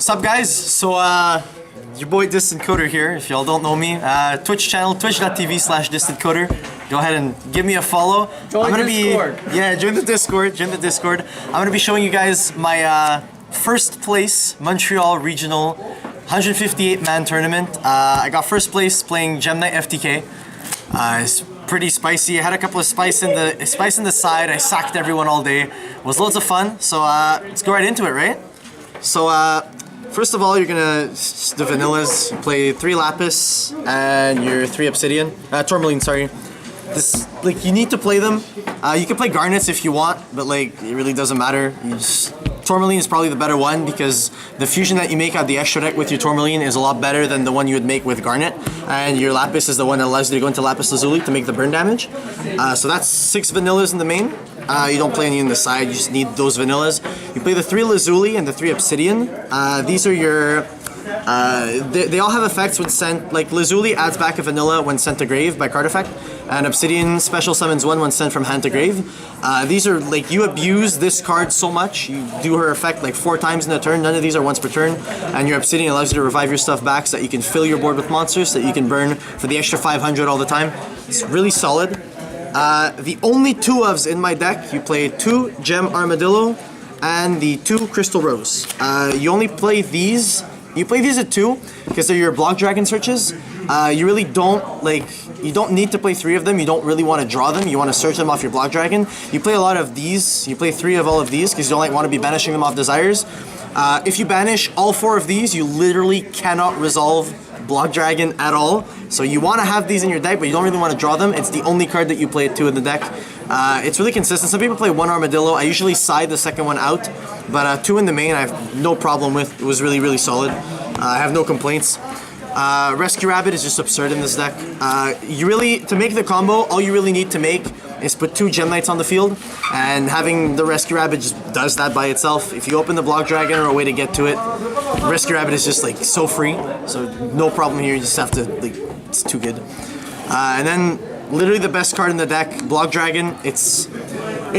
What's up, guys? So, your boy DistantCoder here. If y'all don't know me, Twitch channel, twitch.tv/DistantCoder. Go ahead and give me a follow. Join Discord. Join the Discord. Join the Discord. I'm gonna be showing you guys my first place Montreal regional 158-man tournament. I got first place playing Gem Knight FTK. It's pretty spicy. I had a couple of spice in the side. I sacked everyone all day. It was loads of fun. So let's go right into it, right? So first of all, you're gonna the vanillas. You play 3 lapis and your 3 obsidian, tourmaline. Sorry. This you need to play them. You can play garnets if you want, but it really doesn't matter. Tourmaline is probably the better one because the fusion that you make out the extra deck with your tourmaline is a lot better than the one you would make with garnet, and your lapis is the one that allows you to go into lapis lazuli to make the burn damage. So that's 6 vanillas in the main. You don't play any in the side, you just need those vanillas. You play the 3 lazuli and the 3 obsidian. These are your they all have effects when sent. Lazuli adds back a vanilla when sent to grave by card effect, and Obsidian special summons 1 when sent from hand to grave. These are you abuse this card so much. You do her effect 4 times in a turn. None of these are once per turn, and your Obsidian allows you to revive your stuff back so that you can fill your board with monsters that you can burn for the extra 500 all the time. It's really solid. The only 2 ofs in my deck, you play 2 Gem Armadillo and the 2 Crystal Rose. You only play these. You play these at 2 because they're your block dragon searches. You really don't you don't need to play 3 of them. You don't really want to draw them. You want to search them off your block dragon. You play a lot of these. You play 3 of all of these because you don't want to be banishing them off desires. If you banish all 4 of these, you literally cannot resolve block dragon at all. So you want to have these in your deck, but you don't really want to draw them. It's the only card that you play at 2 in the deck. It's really consistent. Some people play 1 armadillo. I usually side the second one out, but 2 in the main I have no problem with. It was really, really solid. I have no complaints. Rescue Rabbit is just absurd in this deck. To make the combo, all you really need to make is put 2 Gem Knights on the field, and having the Rescue Rabbit just does that by itself. If you open the block dragon or a way to get to it, Rescue Rabbit is just so free, so no problem here. You just have to it's too good. And then literally the best card in the deck, Block Dragon. It's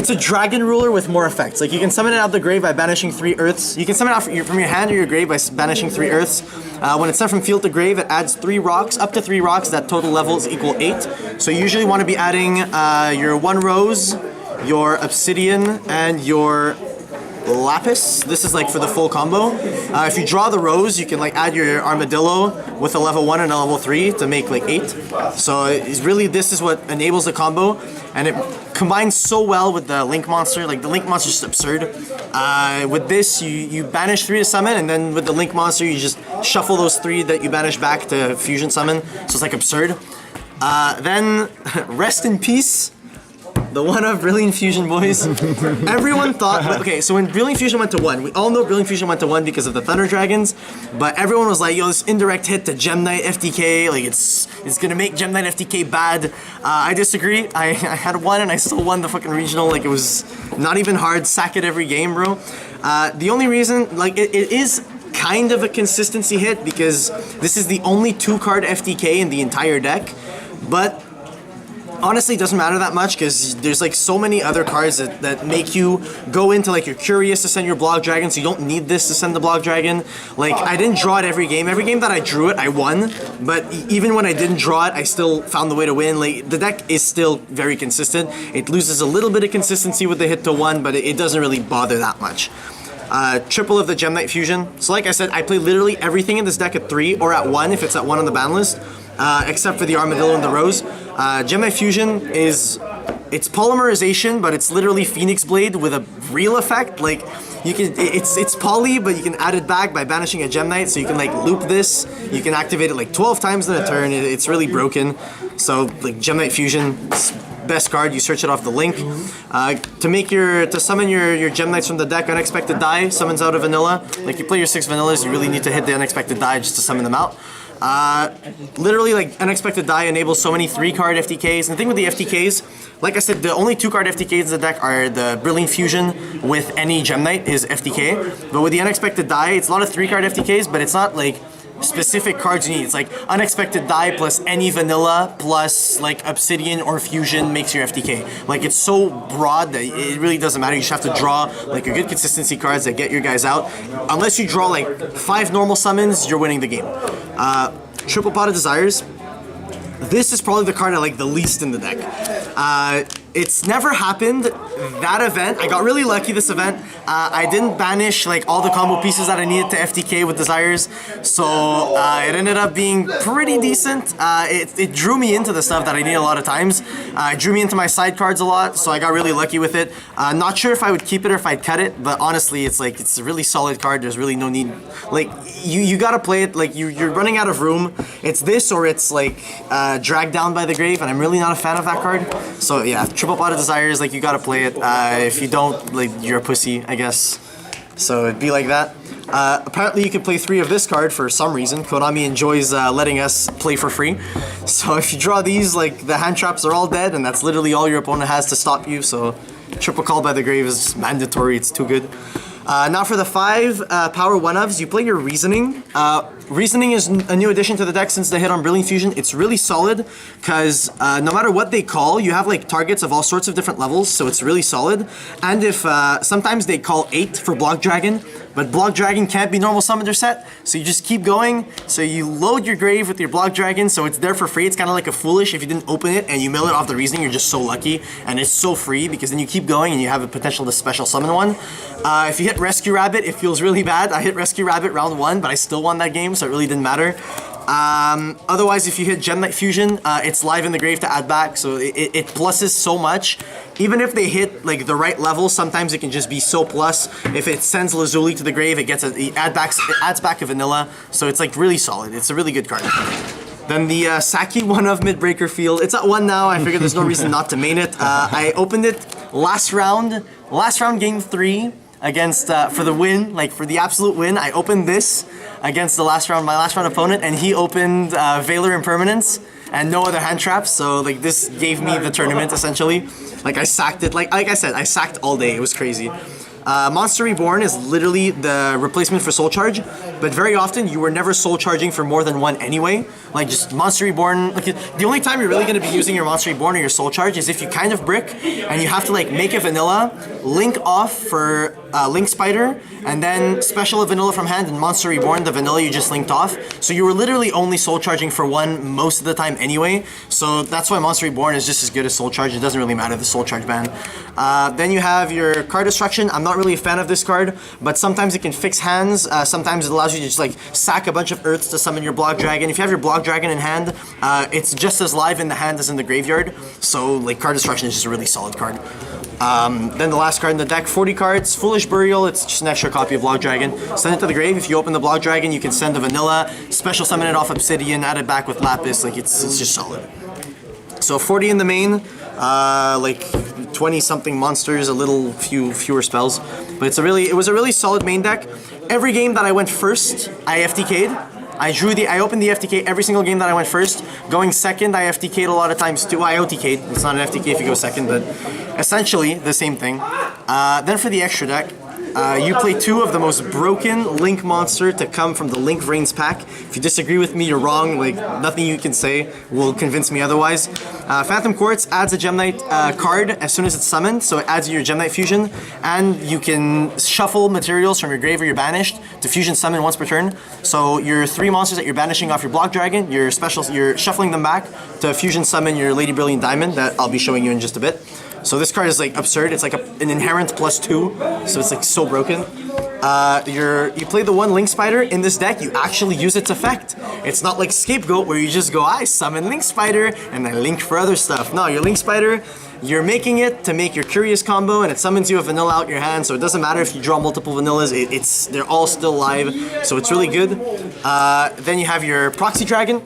a dragon ruler with more effects. You can summon it out of the grave by banishing 3 earths. You can summon it out from your hand or your grave by banishing 3 earths. When it's sent from field to grave, it adds 3 rocks, up to 3 rocks. That total levels equal 8. So you usually want to be adding your 1 rose, your obsidian, and your lapis. This is for the full combo. If you draw the rose, you can add your armadillo with a level 1 and a level 3 to make 8. So it's really, this is what enables the combo, and it combines so well with the link monster. The link monster is just absurd. With this, you banish 3 to summon, and then with the link monster, you just shuffle those 3 that you banish back to fusion summon. So it's absurd. Then rest in peace, the one of Brilliant Fusion, boys. Everyone thought, okay, so when Brilliant Fusion went to 1, we all know Brilliant Fusion went to 1 because of the Thunder Dragons, but everyone was like, yo, this indirect hit to Gem Knight FTK, it's gonna make Gem Knight FTK bad. I disagree. I had 1 and I still won the fucking regional. It was not even hard. Sack it every game, bro. The only reason, it is kind of a consistency hit because this is the only 2-card FTK in the entire deck, but honestly, it doesn't matter that much because there's so many other cards that make you go into you're curious to send your block dragon, so you don't need this to send the block dragon. I didn't draw it every game. Every game that I drew it, I won. But even when I didn't draw it, I still found the way to win. The deck is still very consistent. It loses a little bit of consistency with the hit to 1, but it doesn't really bother that much. Triple of the Gem Knight Fusion. So like I said, I play literally everything in this deck at 3 or at 1 if it's at 1 on the ban list. Except for the Armadillo and the Rose. Gem Knight Fusion it's polymerization, but it's literally Phoenix Blade with a real effect. It's poly, but you can add it back by banishing a Gem Knight, so you can loop this. You can activate it 12 times in a turn. It's really broken. So Gem Knight Fusion, best card. You search it off the link. To summon your Gem Knights from the deck, Unexpected Die summons out a vanilla. You play your 6 vanillas, you really need to hit the Unexpected Die just to summon them out. Literally, Unexpected Die enables so many 3-card FTKs. And the thing with the FTKs, like I said, the only 2-card FTKs in the deck are the Brilliant Fusion with any Gem Knight is FTK. But with the Unexpected Die, it's a lot of 3-card FTKs, but it's not specific cards you need. It's like Unexpected Die plus any vanilla plus like Obsidian or Fusion makes your FTK. Like it's so broad that it really doesn't matter. You just have to draw like a good consistency cards that get your guys out. Unless you draw like 5 normal summons, you're winning the game. Triple Pot of Desires. This is probably the card I like the least in the deck. It's never happened, that event. I got really lucky this event. I didn't banish like all the combo pieces that I needed to FTK with Desires, so it ended up being pretty decent. It drew me into the stuff that I need a lot of times. It drew me into my side cards a lot, so I got really lucky with it. Not sure if I would keep it or if I'd cut it, but honestly, it's a really solid card. There's really no need. Like you gotta play it. Like you're running out of room. It's this or it's like Dragged Down by the Grave, and I'm really not a fan of that card. So yeah. Triple Pot of Desires, like you gotta play it. If you don't, like you're a pussy, I guess. So it'd be like that. Apparently you can play 3 of this card for some reason. Konami enjoys letting us play for free. So if you draw these, like the hand traps are all dead, and that's literally all your opponent has to stop you. So Triple Call by the Grave is mandatory, it's too good. Now for the 5 power 1-ofs, you play your Reasoning. Reasoning is a new addition to the deck since they hit on Brilliant Fusion. It's really solid because no matter what they call, you have like targets of all sorts of different levels, so it's really solid. And if sometimes they call 8 for Block Dragon, but Block Dragon can't be normal summoned or set, so you just keep going. So you load your grave with your Block Dragon, so it's there for free. It's kind of like a Foolish. If you didn't open it and you mill it off the Reasoning, you're just so lucky, and it's so free because then you keep going and you have a potential to special summon one. If you hit Rescue Rabbit, it feels really bad. I hit Rescue Rabbit round 1, but I still won that game, so it really didn't matter. Otherwise, if you hit Gem Knight Fusion, it's live in the grave to add back, so it pluses so much. Even if they hit like the right level, sometimes it can just be so plus. If it sends Lazuli to the grave, it adds back a vanilla, so it's like really solid. It's a really good card. Then the Saki 1-of Midbreaker Field. It's at 1 now. I figured there's no reason not to main it. I opened it last round game 3 against for the win, like for the absolute win. I opened this against my last round opponent, and he opened Valor Impermanence and no other hand traps, so like this gave me the tournament essentially. Like I sacked it, like I said, I sacked all day. It was crazy. Monster Reborn is literally the replacement for Soul Charge, but very often you were never Soul Charging for more than 1 anyway. Like just Monster Reborn, like the only time you're really going to be using your Monster Reborn or your Soul Charge is if you kind of brick and you have to like make a vanilla, link off for Link Spider, and then special a vanilla from hand, and Monster Reborn, the vanilla you just linked off. So you were literally only Soul Charging for 1 most of the time anyway, so that's why Monster Reborn is just as good as Soul Charge. It doesn't really matter, the Soul Charge ban. Then you have your Card Destruction. I'm not really a fan of this card, but sometimes it can fix hands. Sometimes it allows you to just like sack a bunch of Earths to summon your Block Dragon. If you have your Block Dragon in hand, it's just as live in the hand as in the graveyard, so like Card Destruction is just a really solid card. Then the last card in the deck, 40 cards, Foolish Burial. It's just an extra copy of Block Dragon. Send it to the grave. If you open the Block Dragon, you can send a vanilla, special summon it off Obsidian, add it back with Lapis. Like it's just solid. So 40 in the main, like 20 something monsters, fewer spells, but it was a really solid main deck. Every game that I went first, I FTK'd. I opened the FTK every single game that I went first. Going second, I FTK'd a lot of times too. I OTK'd. It's not an FTK if you go second, but essentially the same thing. Then for the extra deck, you play 2 of the most broken Link monster to come from the Link Reigns pack. If you disagree with me, you're wrong. Like nothing you can say will convince me otherwise. Phantom Quartz adds a Gem Knight card as soon as it's summoned, so it adds your Gem Knight Fusion, and you can shuffle materials from your grave or your banished to fusion summon once per turn. So your 3 monsters that you're banishing off your Block Dragon, you're shuffling them back to fusion summon your Lady Brilliant Diamond that I'll be showing you in just a bit. So this card is like absurd. It's like an inherent +2, so it's like so broken. You play the 1 Link Spider. In this deck, you actually use its effect. It's not like Scapegoat where you just go, I summon Link Spider and then link for other stuff. No, your Link Spider, you're making it to make your Curious combo, and it summons you a vanilla out your hand, so it doesn't matter if you draw multiple vanillas, they're all still live, so it's really good. Then you have your Proxy Dragon.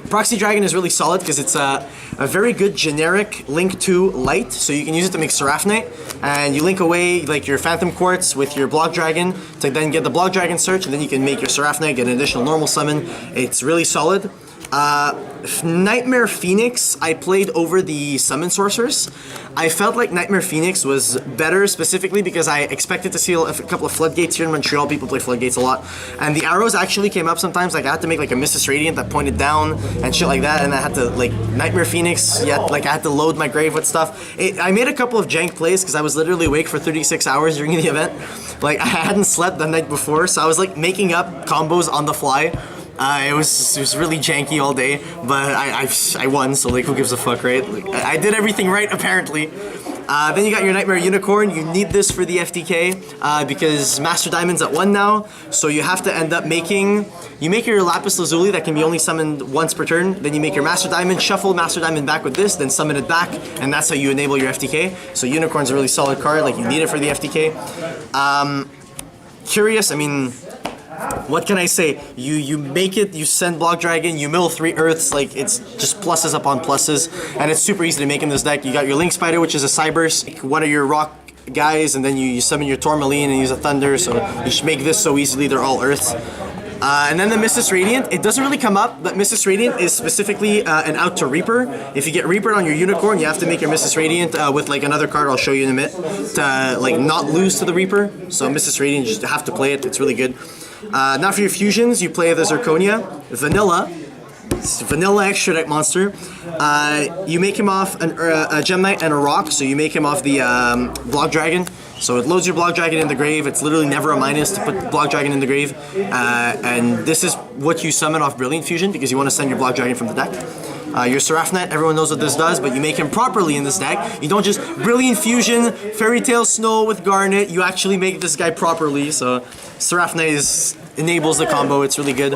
Proxy Dragon is really solid because it's a very good generic Link 2 light, so you can use it to make Seraph Knight, and you link away like your Phantom Quartz with your Block Dragon to then get the Block Dragon search, and then you can make your Seraph Knight, get an additional normal summon. It's really solid. Nightmare Phoenix, I played over the Summon Sorceress. I felt like Nightmare Phoenix was better specifically because I expected to see a couple of Floodgates here in Montreal. People play Floodgates a lot. And the arrows actually came up sometimes. Like I had to make like a Missus Radiant that pointed down and shit like that. And I had to like Nightmare Phoenix, like I had to load my grave with stuff. I made a couple of jank plays because I was literally awake for 36 hours during the event. Like I hadn't slept the night before, so I was like making up combos on the fly. It was really janky all day, but I won, so like who gives a fuck, right? Like, I did everything right apparently. Then you got your Nightmare Unicorn. You need this for the FTK because Master Diamond's at 1 now, so you have to end up making... You make your Lapis Lazuli that can be only summoned once per turn, then you make your Master Diamond, shuffle Master Diamond back with this, then summon it back, and that's how you enable your FTK. So Unicorn's a really solid card, like you need it for the FTK. Curious, I mean... What can I say? You make it, you send Block Dragon, you mill 3 Earths, like it's just pluses upon pluses, and it's super easy to make in this deck. You got your Link Spider, which is a Cyberse, one of your rock guys, and then you summon your Tourmaline and use a Thunder, so you should make this so easily, they're all Earths. And then the Missus Radiant, it doesn't really come up, but Missus Radiant is specifically an out to Reaper. If you get Reaper on your Unicorn, you have to make your Missus Radiant with like another card I'll show you in a minute to like not lose to the Reaper. So Missus Radiant, you just have to play it, it's really good. Now for your fusions, you play the Zirconia, Vanilla. It's a vanilla extra deck monster. You make him off a Gem Knight and a Rock, so you make him off the Block Dragon. So it loads your Block Dragon in the grave. It's literally never a minus to put Block Dragon in the grave. And this is what you summon off Brilliant Fusion because you want to send your Block Dragon from the deck. Your Seraphnet, everyone knows what this does, but you make him properly in this deck. You don't just Brilliant Fusion, Fairy Tale Snow with Garnet. You actually make this guy properly. So Seraphnet enables the combo. It's really good.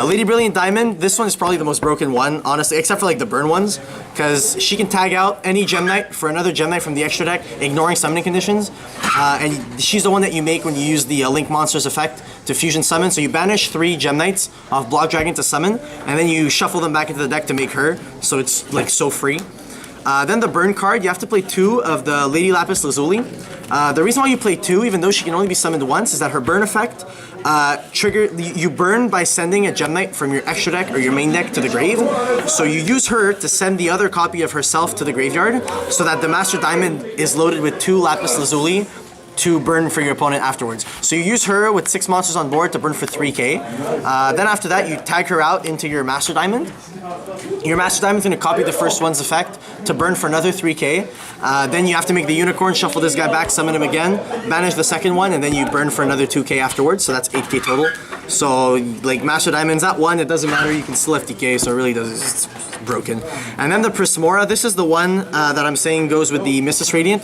Lady Brilliant Diamond, this one is probably the most broken one, honestly, except for like the burn ones, because she can tag out any Gem Knight for another Gem Knight from the extra deck, ignoring summoning conditions. And she's the one that you make when you use the Link Monsters effect to fusion summon. So you banish 3 Gem Knights off Block Dragon to summon, and then you shuffle them back into the deck to make her. So it's like so free. Then the burn card, you have to play 2 of the Lady Lapis Lazuli. The reason why you play 2, even though she can only be summoned once, is that her burn effect you burn by sending a Gem Knight from your extra deck or your main deck to the grave. So you use her to send the other copy of herself to the graveyard so that the Master Diamond is loaded with 2 Lapis Lazuli to burn for your opponent afterwards. So you use her with 6 monsters on board to burn for 3k. Then after that, you tag her out into your Master Diamond. Your Master Diamond's going to copy the first one's effect to burn for another 3k. Then you have to make the Unicorn, shuffle this guy back, summon him again, banish the second one, and then you burn for another 2k afterwards, so that's 8k total. So, like, Master Diamond's at 1, it doesn't matter, you can still FTK, so it really does, it's broken. And then the Prismora, this is the one that I'm saying goes with the Missus Radiant.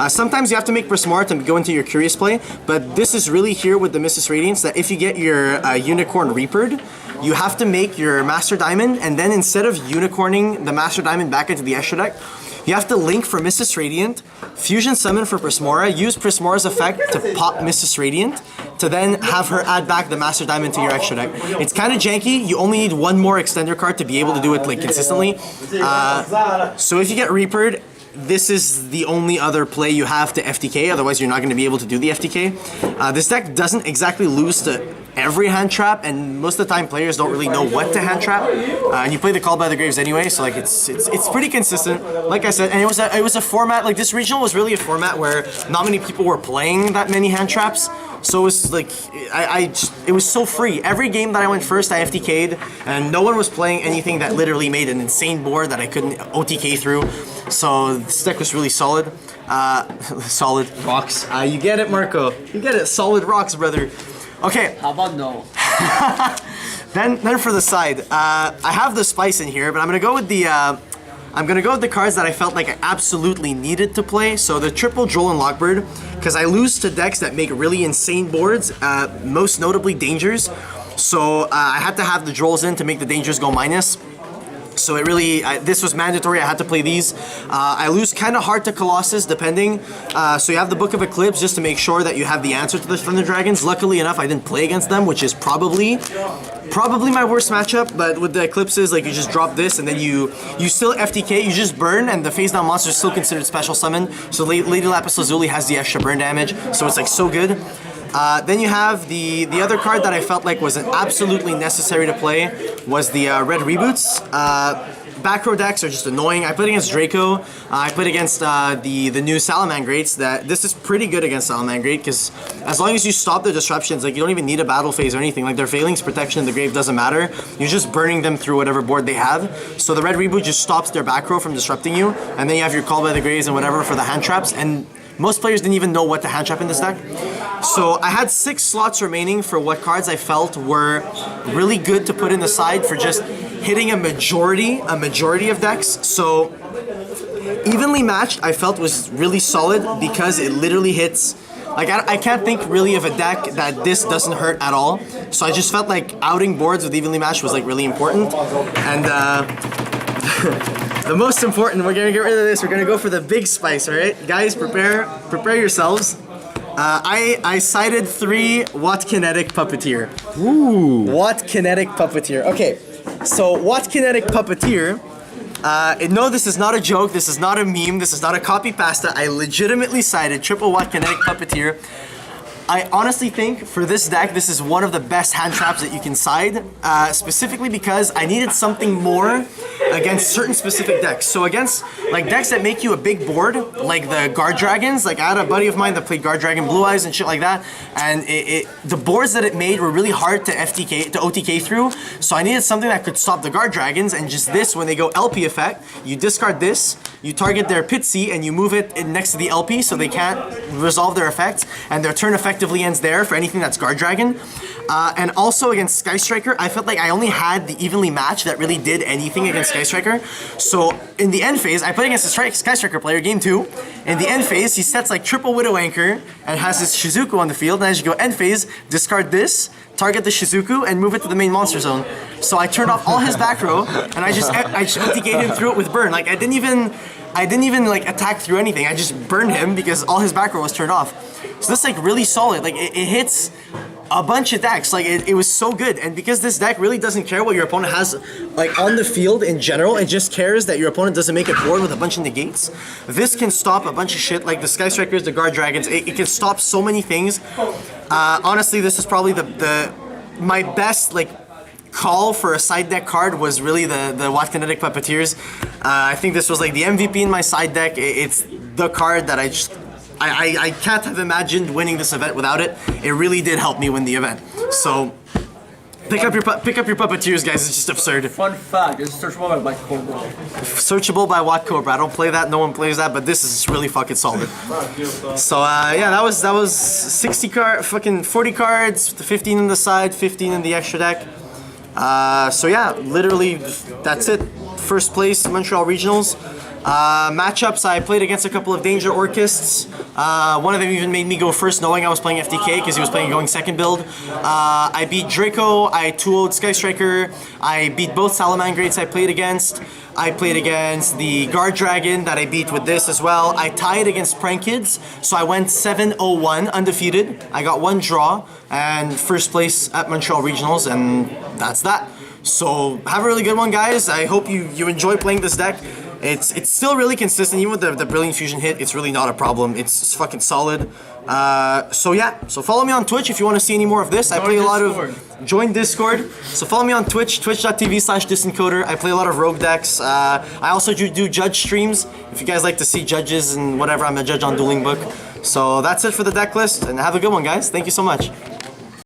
Sometimes you have to make Prismora to go into your Curious play, but this is really here with the Missus Radiance that if you get your Unicorn Reapered, you have to make your Master Diamond, and then instead of unicorning the Master Diamond back into the extra deck, you have to link for Missus Radiant, fusion summon for Prismora, use Prismora's effect to pop Missus Radiant, to then have her add back the Master Diamond to your extra deck. It's kind of janky, you only need 1 more extender card to be able to do it like consistently. So if you get Reapered, this is the only other play you have to FTK, otherwise you're not going to be able to do the FTK. This deck doesn't exactly lose to every hand trap, and most of the time players don't really know what to hand trap. And you play the Call by the Graves anyway, so like it's pretty consistent. Like I said, and it was a format, like this regional was really a format where not many people were playing that many hand traps. So it was like, it was so free. Every game that I went first, I FTK'd, and no one was playing anything that literally made an insane board that I couldn't OTK through. So this deck was really solid. Solid rocks. You get it, Marco. You get it. Solid rocks, brother. Okay. How about no? Then for the side, I have the spice in here, but I'm gonna go with the cards that I felt like I absolutely needed to play. So the triple Droll and Lockbird, because I lose to decks that make really insane boards, most notably Dangers. So I had to have the Drolls in to make the Dangers go minus. So it really, this was mandatory, I had to play these. I lose kind of hard to Colossus, depending. So you have the Book of Eclipse just to make sure that you have the answer to the Thunder Dragons. Luckily enough, I didn't play against them, which is probably my worst matchup, but with the Eclipses, like you just drop this and then you still FTK, you just burn, and the face down monster is still considered special summon. So Lady Lapis Lazuli has the extra burn damage, so it's like so good. Then you have the other card that I felt like was absolutely necessary to play was the red reboots. Back row decks are just annoying. I played against Draco. I played against the new Salamangrates. This is pretty good against Salamangrate because as long as you stop the disruptions, like you don't even need a battle phase or anything. Like their Phalanx protection in the grave doesn't matter. You're just burning them through whatever board they have. So the red reboot just stops their back row from disrupting you, and then you have your Call by the Graves and whatever for the hand traps. And most players didn't even know what to hand trap in this deck. So I had 6 slots remaining for what cards I felt were really good to put in the side for just hitting a majority of decks. So evenly matched I felt was really solid because it literally hits, like I can't think really of a deck that this doesn't hurt at all. So I just felt like outing boards with evenly matched was like really important. And the most important, we're gonna get rid of this, we're gonna go for the big spice, alright? Guys, prepare yourselves. I cited 3 Watt Kinetic Puppeteer. Ooh. Watt Kinetic Puppeteer. Okay, so Watt Kinetic Puppeteer, no, this is not a joke, this is not a meme, this is not a copy pasta. I legitimately cited triple Watt Kinetic Puppeteer. I honestly think for this deck, this is one of the best hand traps that you can side, specifically because I needed something more against certain specific decks. So against like decks that make you a big board, like the Guard Dragons, like I had a buddy of mine that played Guard Dragon Blue Eyes and shit like that, and the boards that it made were really hard to FTK, to OTK through, so I needed something that could stop the Guard Dragons, and just this, when they go LP effect, you discard this, you target their Pitsy, and you move it in next to the LP so they can't resolve their effects, and their turn effectively ends there for anything that's Guard Dragon. And also against Sky Striker, I felt like I only had the evenly match that really did anything against Sky Striker. So in the end phase, I played against a Sky Striker player, game 2. In the end phase, he sets like triple Widow Anchor and has his Shizuku on the field. And as you go end phase, discard this, target the Shizuku, and move it to the main monster zone. So I turned off all his back row, and I just OTK'd him through it with burn. Like I didn't even like attack through anything. I just burned him because all his back row was turned off. So this is like really solid. Like it hits a bunch of decks. Like it was so good. And because this deck really doesn't care what your opponent has like on the field in general, it just cares that your opponent doesn't make a board with a bunch of negates. This can stop a bunch of shit like the Sky Strikers, the Guard Dragons. It can stop so many things. Honestly, this is probably my best like call for a side deck card was really the Watt Kinetic Puppeteers. I think this was like the MVP in my side deck. It's the card that I can't have imagined winning this event without it. It really did help me win the event. So pick up your Puppeteers, guys. It's just absurd. Fun fact: it's searchable by Watt Cobra. Searchable by Watt Cobra. I don't play that. No one plays that. But this is really fucking solid. So yeah, that was 60 card, fucking 40 cards, 15 on the side, 15 in the extra deck. So yeah, literally that's it. First place Montreal Regionals. Matchups, I played against a couple of Danger Orchists. One of them even made me go first knowing I was playing FTK because he was playing going second build. I beat Draco, I 2-0'd Sky Striker, I beat both Salamangrates I played against. I played against the Guard Dragon that I beat with this as well. I tied against Prank Kids, so I went 7-0-1, undefeated. I got 1 draw and first place at Montreal Regionals, and that's that. So have a really good one, guys. I hope you enjoy playing this deck. It's still really consistent, even with the Brilliant Fusion hit, it's really not a problem. It's fucking solid. So yeah, so follow me on Twitch if you want to see any more of this. I play a lot of... Join Discord. So follow me on Twitch, twitch.tv/DistantCoder. I play a lot of rogue decks. I also do judge streams. If you guys like to see judges and whatever, I'm a judge on Dueling Book. So that's it for the deck list, and have a good one, guys. Thank you so much.